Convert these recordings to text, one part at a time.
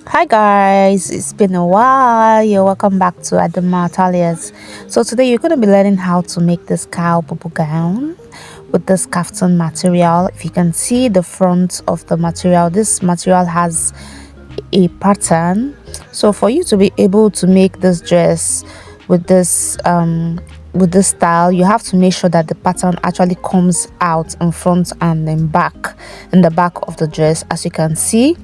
Hi guys, it's been a while. You're welcome back to Adama Ateliers. So today you're going to be learning how to make this cowl bubu gown with this kaftan material. If you can see the front of the material, this material has a pattern. So for you to be able to make this dress with this style, you have to make sure that the pattern actually comes out in front and in the back of the dress. As you can see,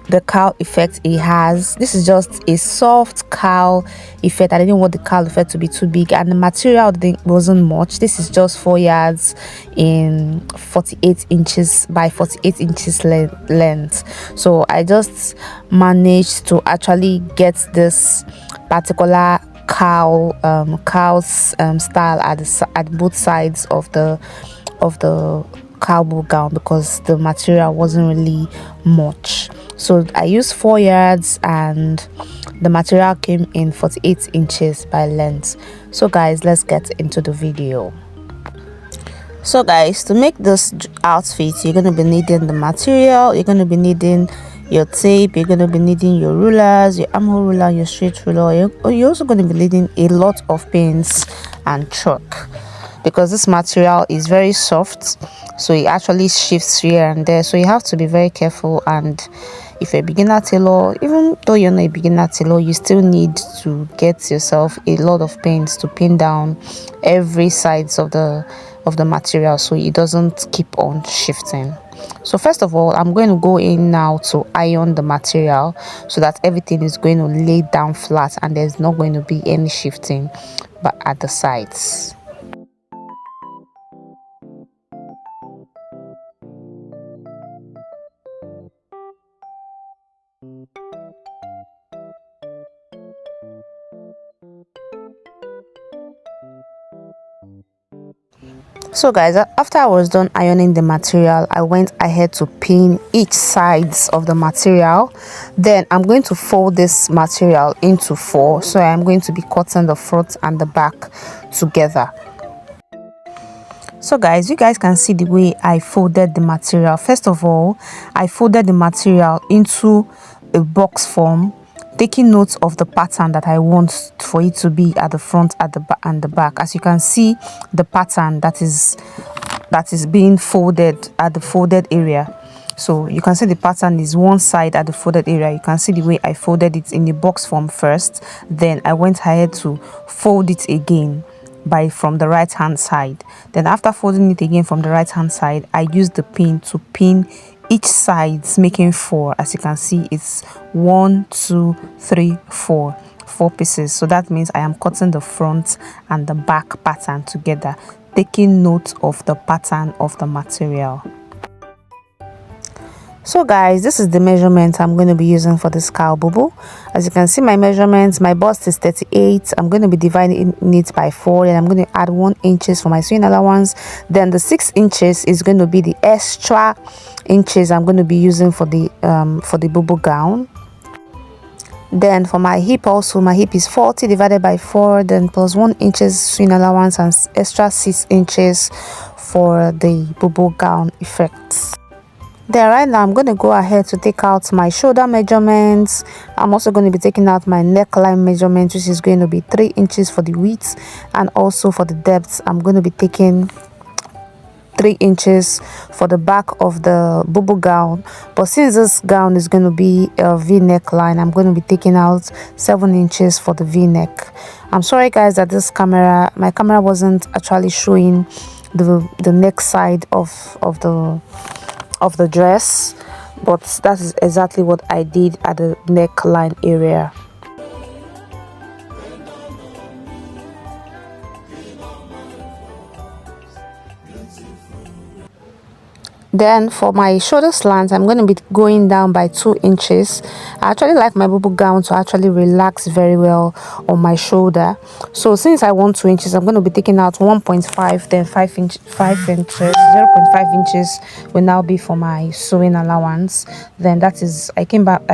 the cowl effect it has, this is just a soft cowl effect. I didn't want the cowl effect to be too big, and the material wasn't much. This is just 4 yards in 48 inches by 48 inches length. So I just managed to actually get this particular cow's style at both sides of the Cowl Bubu gown, because the material wasn't really much. So I used 4 yards and the material came in 48 inches by length. So guys, let's get into the video. So guys, to make this outfit, you're going to be needing the material, you're going to be needing your tape, you're going to be needing your rulers, your armhole ruler, your straight ruler. You're also going to be needing a lot of pins and chalk, because this material is very soft, so it actually shifts here and there, so you have to be very careful. And if you're a beginner tailor, even though you're not a beginner tailor, you still need to get yourself a lot of pins to pin down every sides of the material so it doesn't keep on shifting. So first of all, I'm going to go in now to iron the material so that everything is going to lay down flat and there's not going to be any shifting but at the sides. So guys, after I was done ironing the material, I went ahead to pin each sides of the material. Then I'm going to fold this material into four, so I'm going to be cutting the front and the back together. So guys, you guys can see the way I folded the material. First of all, I folded the material into a box form, taking note of the pattern that I want for it to be at the front, at the back and the back. As you can see, the pattern that is being folded at the folded area. So you can see the pattern is one side at the folded area. You can see the way I folded it in the box form first, then I went ahead to fold it again from the right hand side. Then after folding it again from the right hand side, I used the pin to pin each sides, making four. As you can see, it's 1 2 3 4 pieces. So that means I am cutting the front and the back pattern together, taking note of the pattern of the material. So guys, this is the measurement I'm going to be using for this cowl bubu. As you can see, my measurements, my bust is 38. I'm going to be dividing it by 4, and I'm going to add 1 inches for my sewing allowance. Then the 6 inches is going to be the extra inches I'm going to be using for the bubu gown. Then for my hip also, my hip is 40 divided by 4, then plus 1 inches sewing allowance and extra 6 inches for the bubu gown effects. Then right now I'm going to go ahead to take out my shoulder measurements. I'm also going to be taking out my neckline measurement, which is going to be 3 inches for the width, and also for the depth I'm going to be taking 3 inches for the back of the bubu gown. But since this gown is going to be a v-neck line, I'm going to be taking out 7 inches for the v-neck. I'm sorry guys that my camera wasn't actually showing the neck side of the dress, but that is exactly what I did at the neckline area. Then for my shoulder slant, I'm going to be going down by 2 inches. I actually like my bubu gown to actually relax very well on my shoulder. So since I want 2 inches, I'm going to be taking out 1.5, then 5 inches, 0.5 inches will now be for my sewing allowance. Then that is, I came down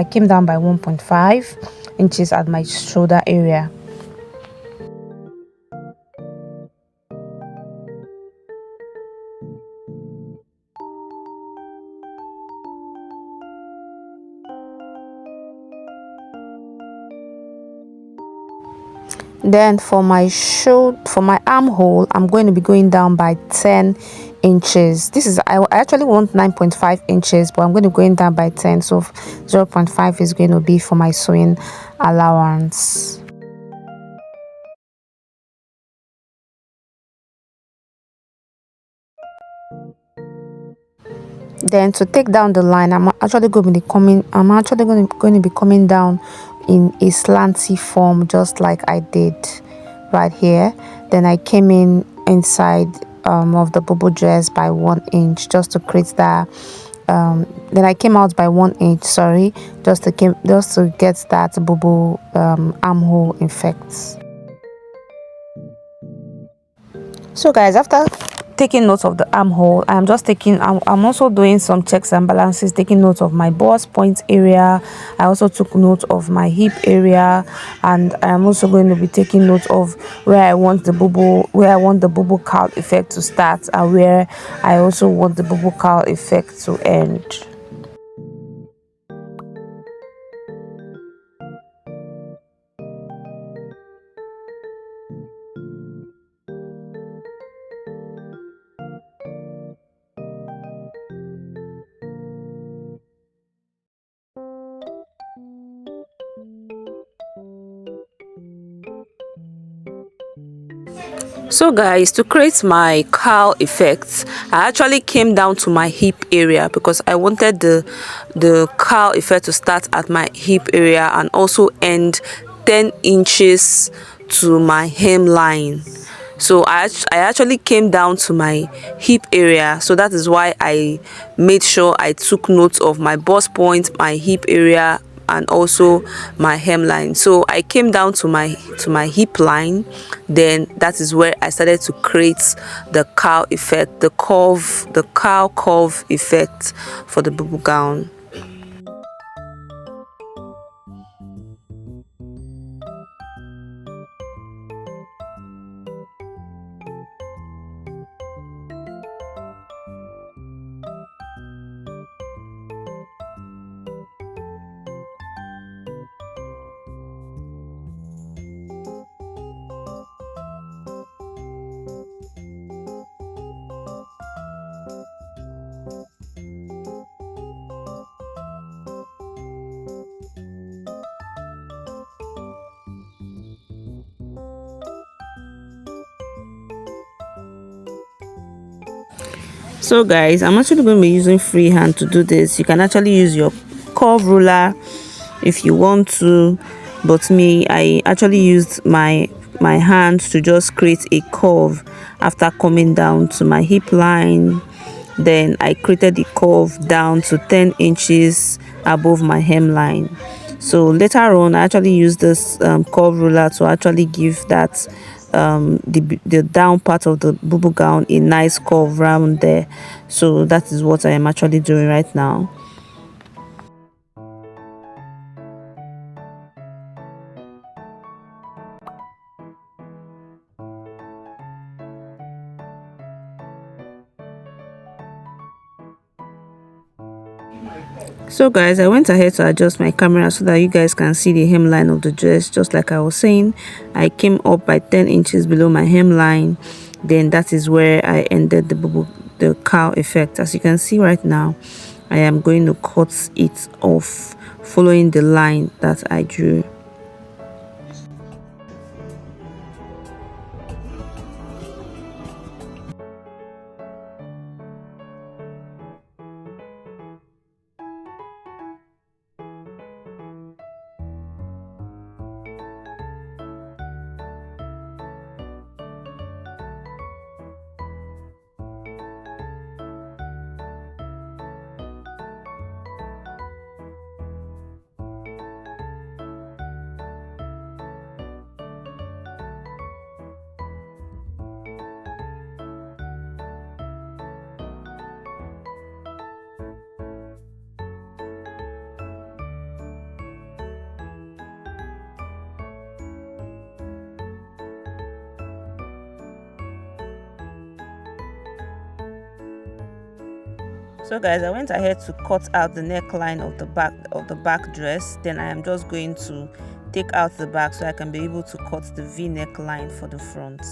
by 1.5 inches at my shoulder area. Then for my armhole, I'm going to be going down by 10 inches. This is, I actually want 9.5 inches, but I'm going to be going down by 10, so 0.5 is going to be for my sewing allowance. Then to take down the line, I'm actually going to be coming down in a slanty form, just like I did right here. Then I came inside of the bubu dress by 1 inch, just to create that. Then I came out by 1 inch, sorry, just to get that bubu armhole effect. So guys, after taking note of the armhole, I'm also doing some checks and balances, taking note of my bust point area. I also took note of my hip area, and I'm also going to be taking note of where I want the bubu cowl effect to start, and where I also want the bubu cowl effect to end. So guys, to create my cowl effect, I actually came down to my hip area because I wanted the cowl effect to start at my hip area and also end 10 inches to my hemline. So I actually came down to my hip area, so that is why I made sure I took note of my bust point, my hip area, and also my hemline. So I came down to my hip line, then that is where I started to create the cowl effect, the cowl curve effect for the bubu gown. So guys, I'm actually going to be using freehand to do this. You can actually use your curve ruler if you want to, but me, I actually used my hand to just create a curve after coming down to my hip line. Then I created the curve down to 10 inches above my hemline. So later on, I actually used this curve ruler to actually give that the down part of the bubu gown a nice curve round there. So that is what I am actually doing right now. So guys, I went ahead to adjust my camera so that you guys can see the hemline of the dress. Just like I was saying, I came up by 10 inches below my hemline. Then that is where I ended the cowl effect. As you can see right now, I am going to cut it off following the line that I drew. So guys, I went ahead to cut out the neckline of the back dress. Then I am just going to take out the back so I can be able to cut the V neckline for the front.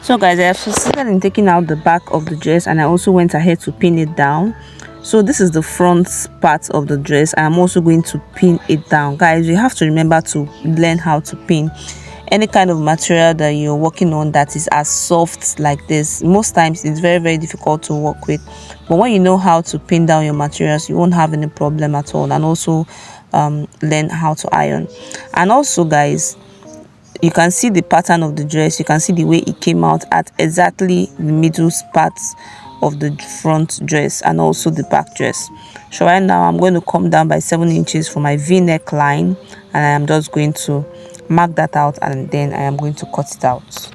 So guys, I have succeeded in taking out the back of the dress, and I also went ahead to pin it down. So this is the front part of the dress. I am also going to pin it down. Guys, you have to remember to learn how to pin any kind of material that you're working on that is as soft like this. Most times it's very difficult to work with, but when you know how to pin down your materials, you won't have any problem at all. And also learn how to iron. And also guys, you can see the pattern of the dress. You can see the way it came out at exactly the middle parts of the front dress and also the back dress. So right now I'm going to come down by 7 inches for my V neckline, and I am just going to mark that out, and then I am going to cut it out.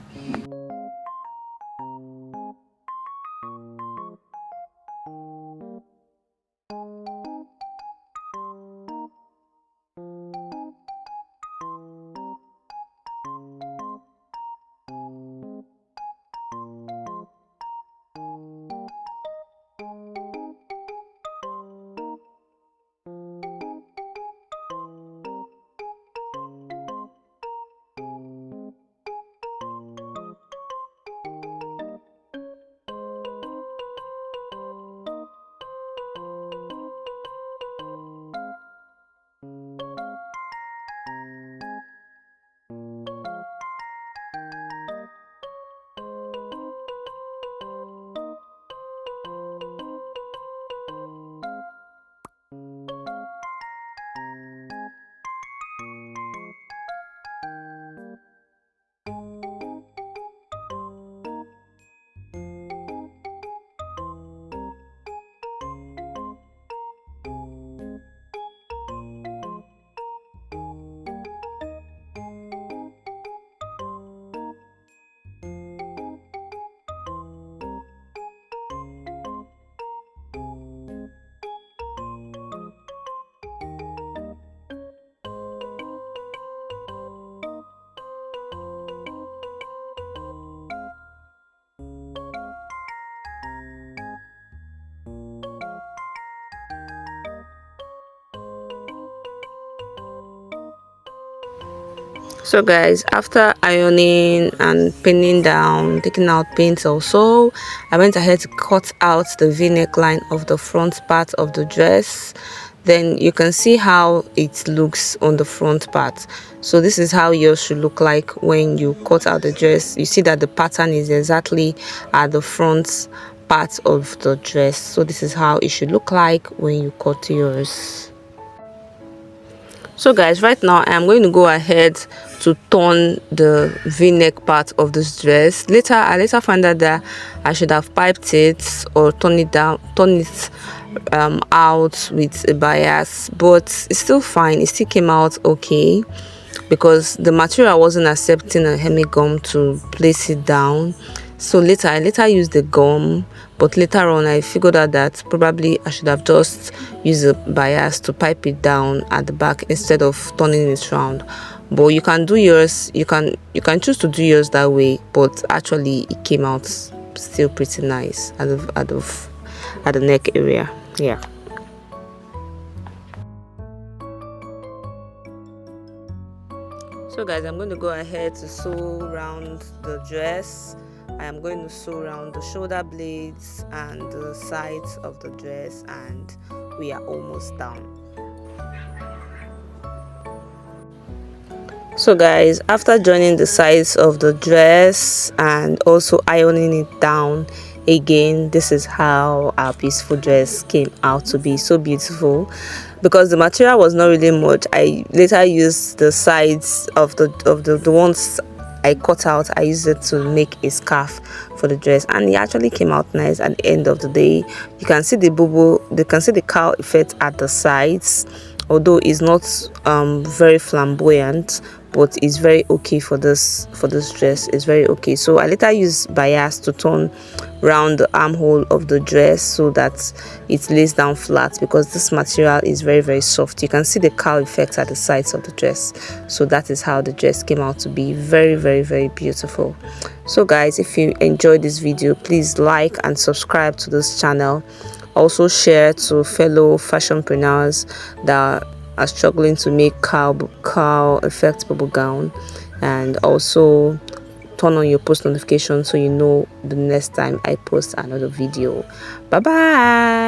So guys, after ironing and pinning down, taking out pins also, I went ahead to cut out the V neckline of the front part of the dress. Then you can see how it looks on the front part. So this is how yours should look like when you cut out the dress. You see that the pattern is exactly at the front part of the dress. So this is how it should look like when you cut yours. So guys, right now I am going to go ahead to turn the v-neck part of this dress. I later found out that I should have piped it or turn it out with a bias, but it's still fine. It still came out okay because the material wasn't accepting a hemi gum to place it down. So I later used the gum, but later on I figured out that probably I should have just used a bias to pipe it down at the back instead of turning it around. But you can do yours, you can choose to do yours that way, but actually it came out still pretty nice at the neck area. Yeah. So guys, I'm going to go ahead to sew around the dress. I am going to sew around the shoulder blades and the sides of the dress, and we are almost done. So guys, after joining the sides of the dress and also ironing it down again, this is how our beautiful dress came out to be. So beautiful. Because the material was not really much, I later used the sides of the ones I cut out. I used it to make a scarf for the dress, and it actually came out nice at the end of the day. You can see the bubu, you can see the cowl effect at the sides, although it's not very flamboyant, but it's very okay for this dress. It's very okay. So I later used bias to turn round the armhole of the dress so that it lays down flat, because this material is very, very soft. You can see the cowl effect at the sides of the dress. So that is how the dress came out to be. Very, very, very beautiful. So guys, if you enjoyed this video, please like and subscribe to this channel. Also share to fellow fashionpreneurs that are struggling to make cowl effect bubble gown, and also turn on your post notifications so you know the next time I post another video. Bye bye.